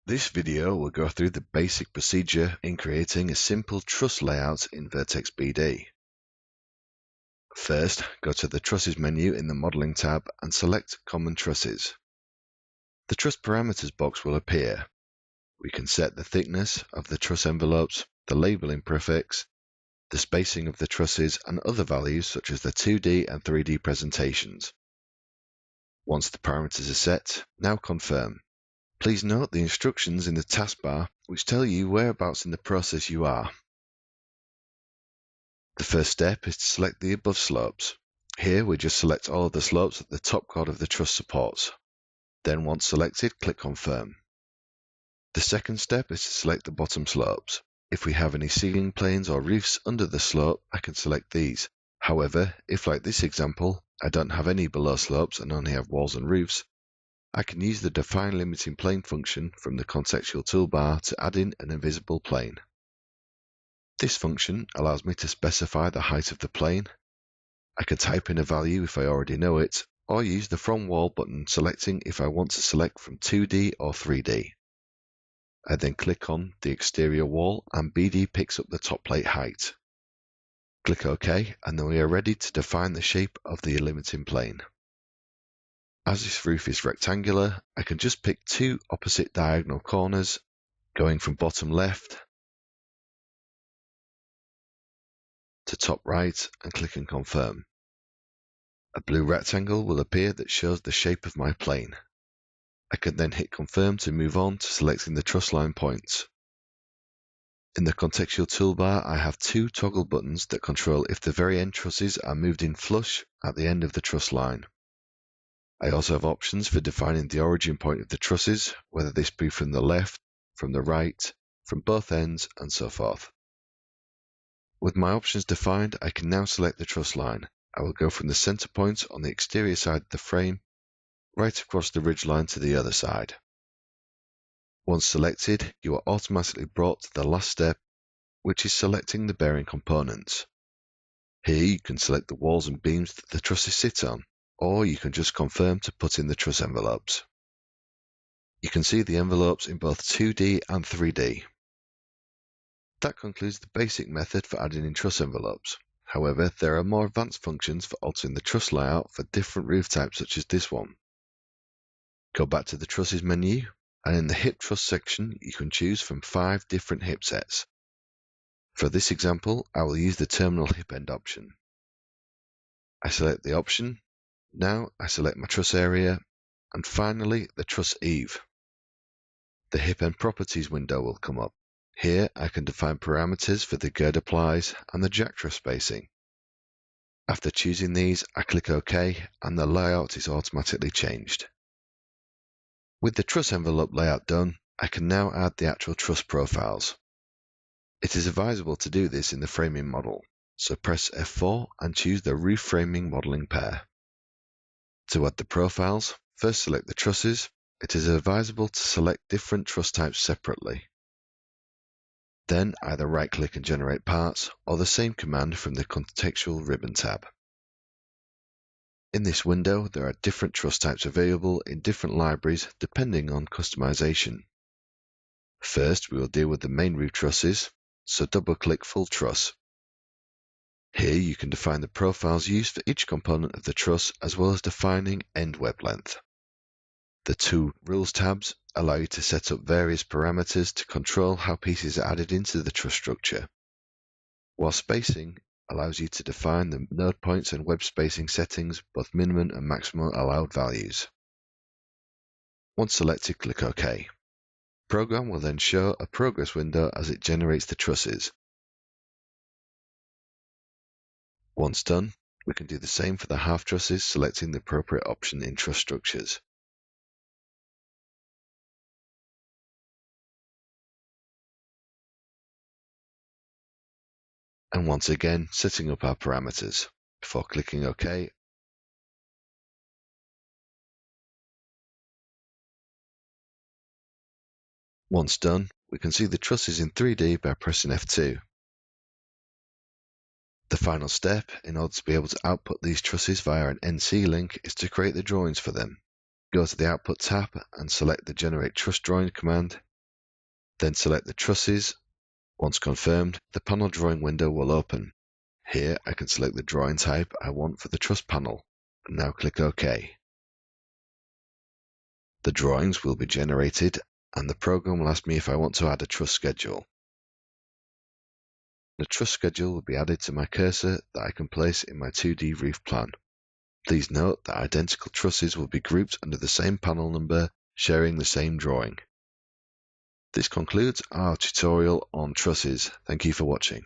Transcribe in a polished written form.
This video will go through the basic procedure in creating a simple truss layout in Vertex BD. First, go to the Trusses menu in the Modeling tab and select Common Trusses. The Truss Parameters box will appear. We can set the thickness of the truss envelopes, the labeling prefix, the spacing of the trusses, and other values such as the 2D and 3D presentations. Once the parameters are set, now confirm. Please note the instructions in the taskbar which tell you whereabouts in the process you are. The first step is to select the above slopes. Here we just select all of the slopes that the top chord of the truss supports. Then once selected, click Confirm. The second step is to select the bottom slopes. If we have any ceiling planes or roofs under the slope, I can select these. However, if like this example, I don't have any below slopes and only have walls and roofs, I can use the Define Limiting Plane function from the contextual toolbar to add in an invisible plane. This function allows me to specify the height of the plane. I can type in a value if I already know it, or use the From Wall button selecting if I want to select from 2D or 3D. I then click on the exterior wall and BD picks up the top plate height. Click OK and then we are ready to define the shape of the limiting plane. As this roof is rectangular, I can just pick two opposite diagonal corners, going from bottom left to top right, and click and confirm. A blue rectangle will appear that shows the shape of my plane. I can then hit confirm to move on to selecting the truss line points. In the contextual toolbar, I have two toggle buttons that control if the very end trusses are moved in flush at the end of the truss line. I also have options for defining the origin point of the trusses, whether this be from the left, from the right, from both ends, and so forth. With my options defined, I can now select the truss line. I will go from the center point on the exterior side of the frame, right across the ridge line to the other side. Once selected, you are automatically brought to the last step, which is selecting the bearing components. Here you can select the walls and beams that the trusses sit on, or you can just confirm to put in the truss envelopes. You can see the envelopes in both 2D and 3D. That concludes the basic method for adding in truss envelopes. However, there are more advanced functions for altering the truss layout for different roof types such as this one. Go back to the Trusses menu, and in the Hip Truss section you can choose from 5 different hip sets. For this example, I will use the terminal hip end option. I select the option. Now I select my truss area, and finally the truss eave. The hip end properties window will come up. Here I can define parameters for the girder plies and the jack truss spacing. After choosing these, I click OK and the layout is automatically changed. With the truss envelope layout done, I can now add the actual truss profiles. It is advisable to do this in the framing model, so press F4 and choose the roof framing modeling pair. To add the profiles, first select the trusses. It is advisable to select different truss types separately. Then either right-click and generate parts, or the same command from the contextual ribbon tab. In this window, there are different truss types available in different libraries depending on customization. First, we will deal with the main roof trusses, so double-click Full Truss. Here you can define the profiles used for each component of the truss as well as defining end web length. The two Rules tabs allow you to set up various parameters to control how pieces are added into the truss structure, while Spacing allows you to define the node points and web spacing settings, both minimum and maximum allowed values. Once selected, click OK. The program will then show a progress window as it generates the trusses. Once done, we can do the same for the half trusses, selecting the appropriate option in truss structures. And once again, setting up our parameters. Before clicking OK, once done, we can see the trusses in 3D by pressing F2. The final step, in order to be able to output these trusses via an NC link, is to create the drawings for them. Go to the Output tab and select the Generate Truss Drawing command. Then select the trusses. Once confirmed, the panel drawing window will open. Here I can select the drawing type I want for the truss panel, and now click OK. The drawings will be generated, and the program will ask me if I want to add a truss schedule. The truss schedule will be added to my cursor that I can place in my 2D roof plan. Please note that identical trusses will be grouped under the same panel number, sharing the same drawing. This concludes our tutorial on trusses. Thank you for watching.